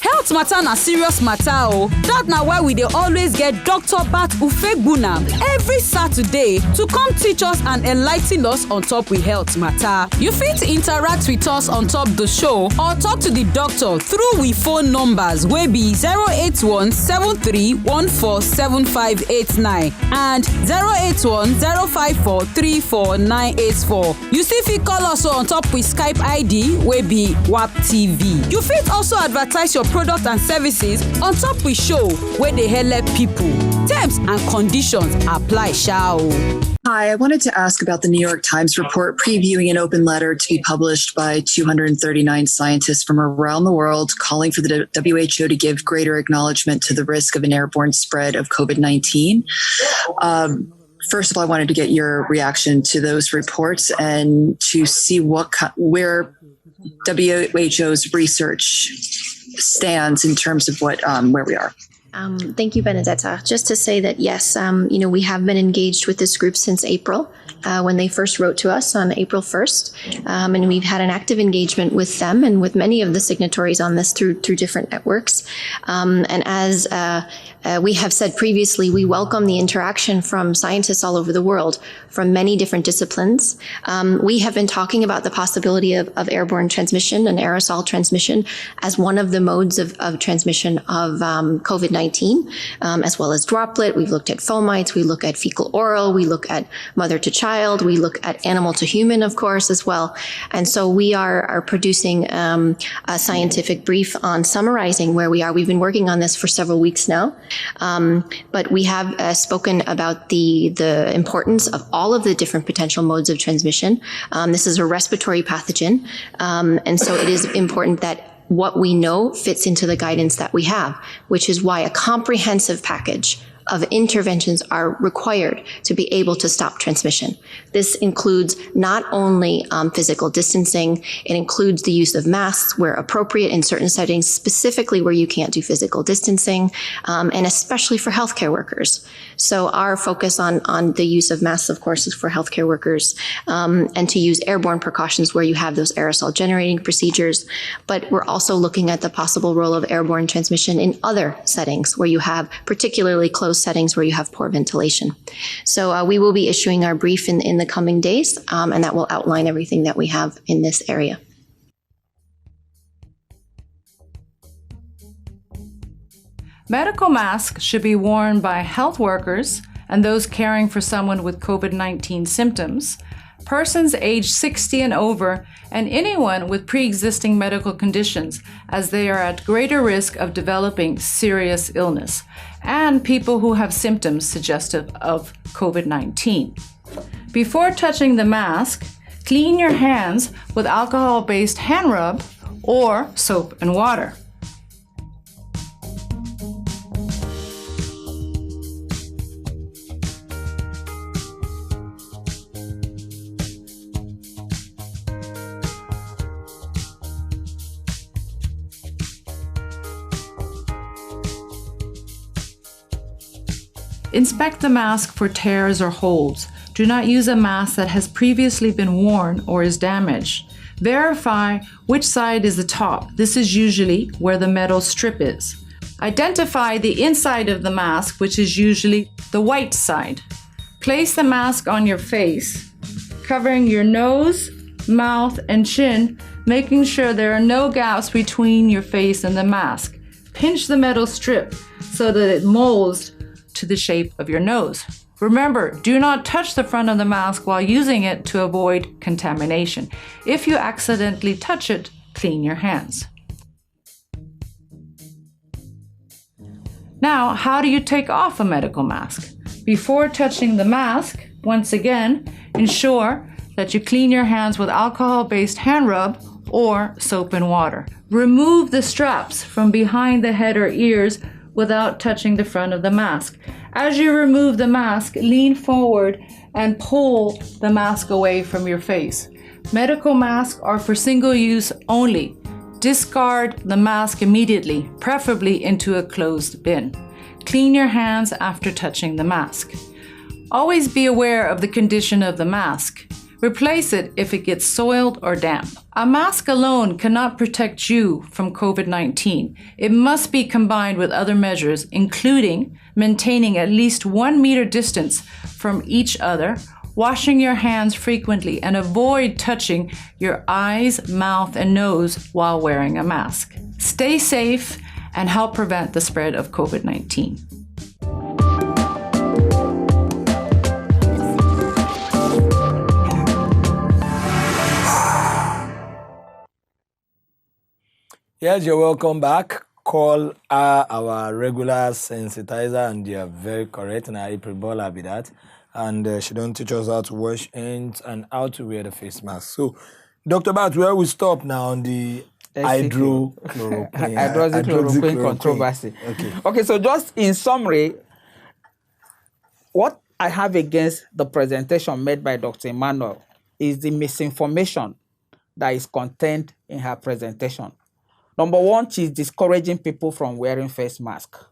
[SPEAKER 3] Health matter na serious matter o. That na why we dey always get Dr. Bat Ufegbunam every Saturday to come teach us and enlighten us on top with health matter. You fit interact with us on top the show or talk to the doctor through we phone numbers wey be 08173147589 and 08105434984. You still fit call us on top with Skype ID wey be WAP TV. You fit also advertise your product and services on top with show where they help people. Terms and conditions apply, shall.
[SPEAKER 10] Hi, I wanted to ask about the New York Times report previewing an open letter to be published by 239 scientists from around the world calling for the WHO to give greater acknowledgement to the risk of an airborne spread of COVID-19. First of all, I wanted to get your reaction to those reports and to see where WHO's research stands in terms of where we are.
[SPEAKER 11] Thank you, Benedetta. Just to say that, yes, we have been engaged with this group since April, when they first wrote to us on April 1st. And we've had an active engagement with them and with many of the signatories on this through different networks. And as we have said previously, we welcome the interaction from scientists all over the world, from many different disciplines. We have been talking about the possibility of airborne transmission and aerosol transmission as one of the modes of transmission of COVID-19 COVID-19, as well as droplet. We've looked at fomites. We look at fecal oral. We look at mother to child. We look at animal to human, of course, as well. And so we are producing a scientific brief on summarizing where we are. We've been working on this for several weeks now, but we have spoken about the importance of all of the different potential modes of transmission. This is a respiratory pathogen, and so it is important that what we know fits into the guidance that we have, which is why a comprehensive package of interventions are required to be able to stop transmission. This includes not only physical distancing, it includes the use of masks where appropriate in certain settings, specifically where you can't do physical distancing, and especially for healthcare workers. So our focus on the use of masks, of course, is for healthcare workers, and to use airborne precautions where you have those aerosol generating procedures. But we're also looking at the possible role of airborne transmission in other settings where you have particularly close settings where you have poor ventilation. So we will be issuing our brief in the coming days, and that will outline everything that we have in this area.
[SPEAKER 6] Medical masks should be worn by health workers and those caring for someone with COVID-19 symptoms, persons aged 60 and over, and anyone with pre-existing medical conditions, as they are at greater risk of developing serious illness, and people who have symptoms suggestive of COVID-19. Before touching the mask, clean your hands with alcohol-based hand rub or soap and water. Inspect the mask for tears or holes. Do not use a mask that has previously been worn or is damaged. Verify which side is the top. This is usually where the metal strip is. Identify the inside of the mask, which is usually the white side. Place the mask on your face, covering your nose, mouth, and chin, making sure there are no gaps between your face and the mask. Pinch the metal strip so that it molds to the shape of your nose. Remember, do not touch the front of the mask while using it to avoid contamination. If you accidentally touch it, clean your hands. Now, how do you take off a medical mask? Before touching the mask, once again, ensure that you clean your hands with alcohol-based hand rub or soap and water. Remove the straps from behind the head or ears without touching the front of the mask. As you remove the mask, lean forward and pull the mask away from your face. Medical masks are for single use only. Discard the mask immediately, preferably into a closed bin. Clean your hands after touching the mask. Always be aware of the condition of the mask. Replace it if it gets soiled or damp. A mask alone cannot protect you from COVID-19. It must be combined with other measures, including maintaining at least 1 meter distance from each other, washing your hands frequently, and avoid touching your eyes, mouth, and nose while wearing a mask. Stay safe and help prevent the spread of COVID-19.
[SPEAKER 1] Yes, you're welcome back. Call our regular sensitizer, and they are very correct, and April Bola be that. And she don't teach us how to wash hands and how to wear the face mask. So, Dr. Bat, where we stop now on the hydroxychloroquine
[SPEAKER 2] controversy. Okay, so just in summary, what I have against the presentation made by Dr. Emmanuel is the misinformation that is contained in her presentation. Number one, she's discouraging people from wearing face masks.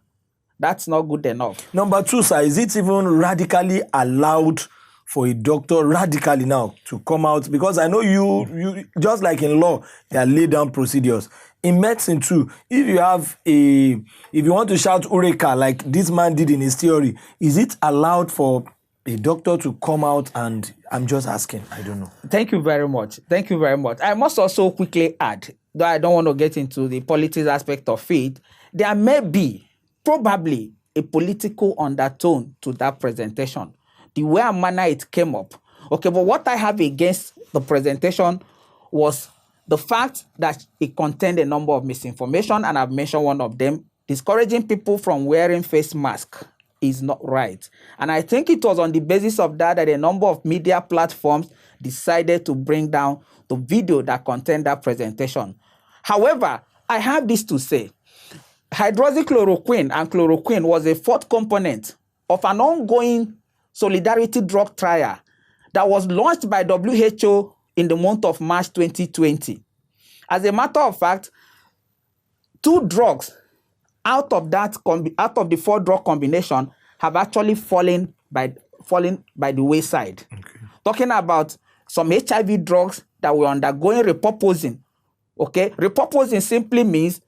[SPEAKER 2] That's not good enough.
[SPEAKER 1] Number two, sir, is it even radically allowed for a doctor radically now to come out? Because I know you just like in law, there are laid down procedures. In medicine too, if you want to shout Eureka like this man did in his theory, is it allowed for a doctor to come out? And I'm just asking, I don't know.
[SPEAKER 2] Thank you very much. I must also quickly add, though I don't want to get into the politics aspect of it, there may be probably a political undertone to that presentation, the way and manner it came up. Okay, but what I have against the presentation was the fact that it contained a number of misinformation, and I've mentioned one of them. Discouraging people from wearing face masks is not right. And I think it was on the basis of that a number of media platforms decided to bring down the video that contained that presentation. However, I have this to say. Hydroxychloroquine and chloroquine was a fourth component of an ongoing solidarity drug trial that was launched by WHO in the month of March 2020. As a matter of fact, 2 drugs out of the 4 drug combination have actually fallen by the wayside. Okay. Talking about some HIV drugs that were undergoing repurposing. Okay, repurposing simply means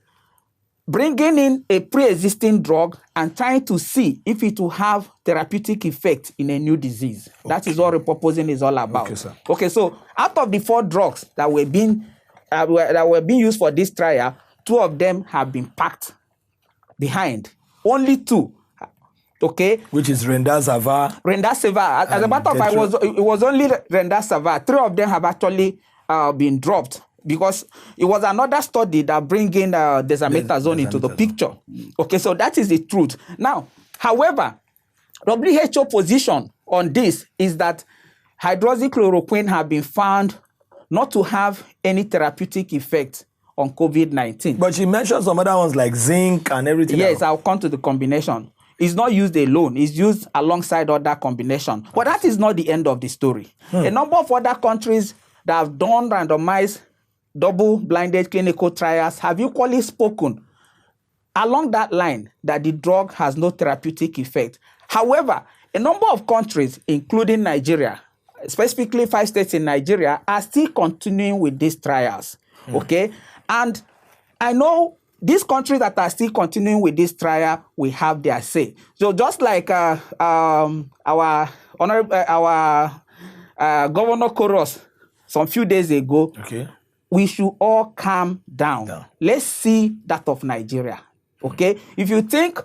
[SPEAKER 2] bringing in a pre-existing drug and trying to see if it will have therapeutic effect in a new disease. Okay. That is what repurposing is all about. Okay, sir. Okay, so out of the 4 drugs that were being used for this trial, 2 of them have been packed behind. Only 2. Okay,
[SPEAKER 1] which is Remdesivir.
[SPEAKER 2] As a matter of fact, it was only Remdesivir. 3 of them have actually been dropped because it was another study that bring in dexamethasone into the picture. Okay, so that is the truth. Now, however, WHO position on this is that hydroxychloroquine have been found not to have any therapeutic effect on COVID-19.
[SPEAKER 1] But you mentioned some other ones like zinc and everything.
[SPEAKER 2] Yes, I'll come to the combination. It's not used alone. It's used alongside other combination. But that is not the end of the story. A number of other countries that have done randomized double-blinded clinical trials have equally spoken along that line that the drug has no therapeutic effect. However, a number of countries, including Nigeria, specifically 5 states in Nigeria, are still continuing with these trials. Okay? And I know these countries that are still continuing with this trial will have their say. So just like our Governor Koros some few days ago, okay, we should all calm down. Let's see that of Nigeria. Okay, if you think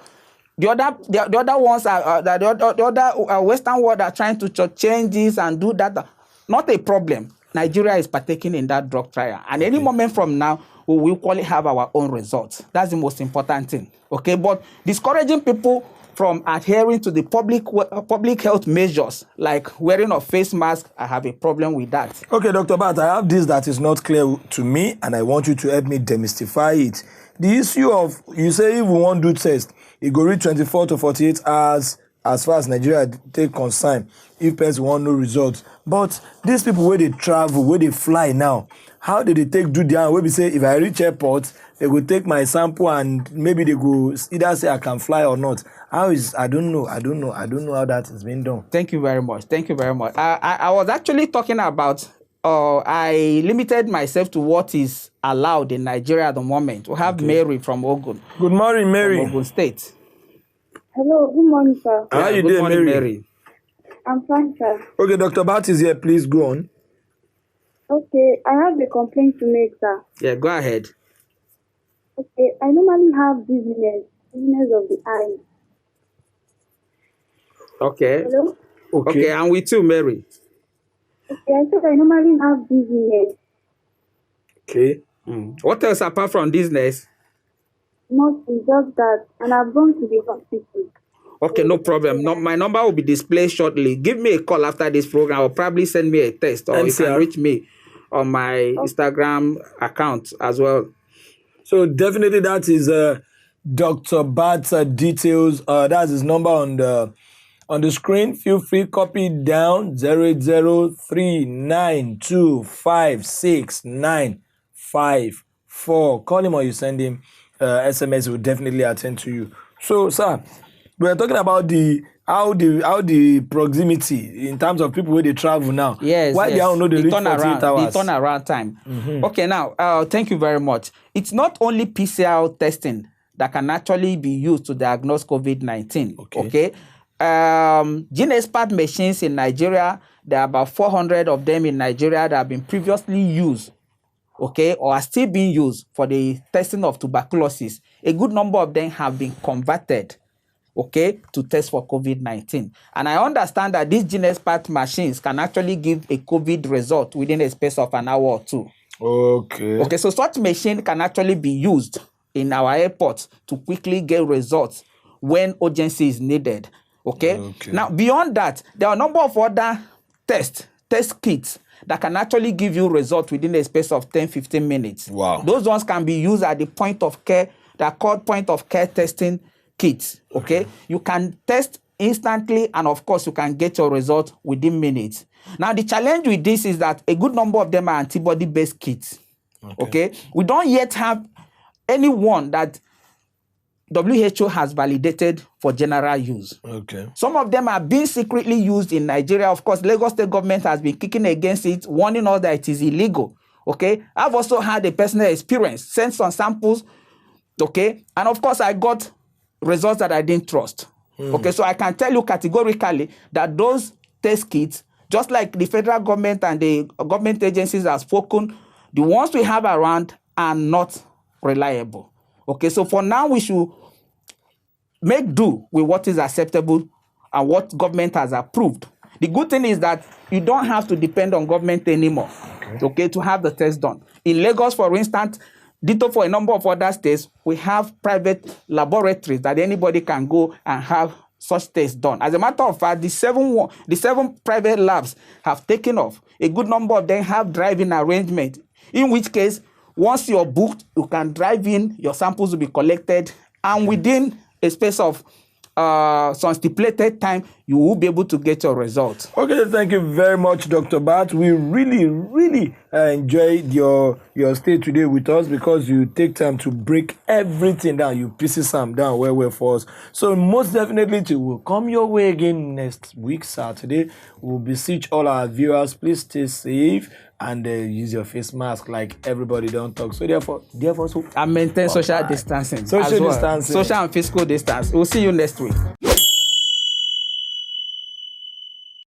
[SPEAKER 2] the other ones are the other Western world are trying to change this and do that, not a problem. Nigeria is partaking in that drug trial, and any moment from now, we will equally have our own results. That's the most important thing. Okay, but discouraging people from adhering to the public health measures like wearing a face mask, I have a problem with that.
[SPEAKER 1] Okay, Dr. Bat, I have this that is not clear to me, and I want you to help me demystify it. The issue of, you say if we want to do test, it go reach 24 to 48 hours as far as Nigeria take concern, if person want no results. But these people, where they travel, where they fly now, how did they take do their, where we say, if I reach airport, they will take my sample and maybe they go either say I can fly or not. How is, I don't know how that is being done.
[SPEAKER 2] Thank you very much. I was actually talking about, I limited myself to what is allowed in Nigeria at the moment. We have Mary from Ogun.
[SPEAKER 1] Good morning, Mary.
[SPEAKER 2] From Ogun State.
[SPEAKER 12] Hello, good morning, sir.
[SPEAKER 1] How are you doing, Mary?
[SPEAKER 12] I'm fine, sir.
[SPEAKER 1] Okay, Dr. Bat is here. Please go on.
[SPEAKER 12] Okay, I have a complaint to make, sir.
[SPEAKER 2] Yeah, go ahead.
[SPEAKER 12] Okay, I normally have dizziness of the eye.
[SPEAKER 2] Okay.
[SPEAKER 12] Hello?
[SPEAKER 2] Okay, I'm with you, Mary.
[SPEAKER 12] Okay, I said I normally have dizziness.
[SPEAKER 2] Okay. What else apart from dizziness?
[SPEAKER 12] Nothing, just that. And I've gone to the hospital.
[SPEAKER 2] Okay, no problem. No, my number will be displayed shortly. Give me a call after this program, or probably send me a text, or you can reach me on my Instagram account as well.
[SPEAKER 1] So definitely that is Dr. Bat's details. That's his number on the screen. Feel free, copy it down, 08039256954. Call him or you send him SMS. He will definitely attend to you. So, sir, we are talking about how the proximity in terms of people where they travel now.
[SPEAKER 2] Yes.
[SPEAKER 1] Why they don't know the reach 48 hours?
[SPEAKER 2] The turnaround time. Okay, now, thank you very much. It's not only PCR testing that can actually be used to diagnose COVID-19. Okay. Gene expert machines in Nigeria, there are about 400 of them in Nigeria that have been previously used okay, or are still being used for the testing of tuberculosis, a good number of them have been converted, okay, to test for COVID-19. And I understand that these GeneXpert machines can actually give a COVID result within a space of an hour or two.
[SPEAKER 1] Okay.
[SPEAKER 2] Okay, so such machine can actually be used in our airports to quickly get results when urgency is needed. Okay? Now, beyond that, there are a number of other test kits that can actually give you results within a space of 10-15 minutes.
[SPEAKER 1] Wow.
[SPEAKER 2] Those ones can be used at the point of care. They are called point of care testing kits. Okay? You can test instantly, and of course, you can get your result within minutes. Now, the challenge with this is that a good number of them are antibody-based kits. Okay? We don't yet have anyone that WHO has validated for general use.
[SPEAKER 1] Okay.
[SPEAKER 2] Some of them are being secretly used in Nigeria. Of course, Lagos State government has been kicking against it, warning us that it is illegal. Okay. I've also had a personal experience, sent some samples. Okay. And of course, I got results that I didn't trust. Okay. So I can tell you categorically that those test kits, just like the federal government and the government agencies have spoken, the ones we have around are not reliable. Okay, so for now, we should make do with what is acceptable and what government has approved. The good thing is that you don't have to depend on government anymore, okay, to have the test done. In Lagos, for instance, ditto for a number of other states, we have private laboratories that anybody can go and have such tests done. As a matter of fact, the seven private labs have taken off. A good number of them have driving arrangement, in which case, once you're booked, you can drive in, your samples will be collected, and within a space of some stipulated time, you will be able to get your results.
[SPEAKER 1] Okay, thank you very much, Dr. Bat. We really enjoyed your stay today with us because you take time to break everything down. You pieces them down well for us. So most definitely, it will come your way again next week, Saturday. We'll beseech all our viewers, please stay safe and use your face mask like everybody don't talk. So therefore, so
[SPEAKER 2] and maintain social distancing.
[SPEAKER 1] Social distancing.
[SPEAKER 2] Social and physical distance. We'll see you next week.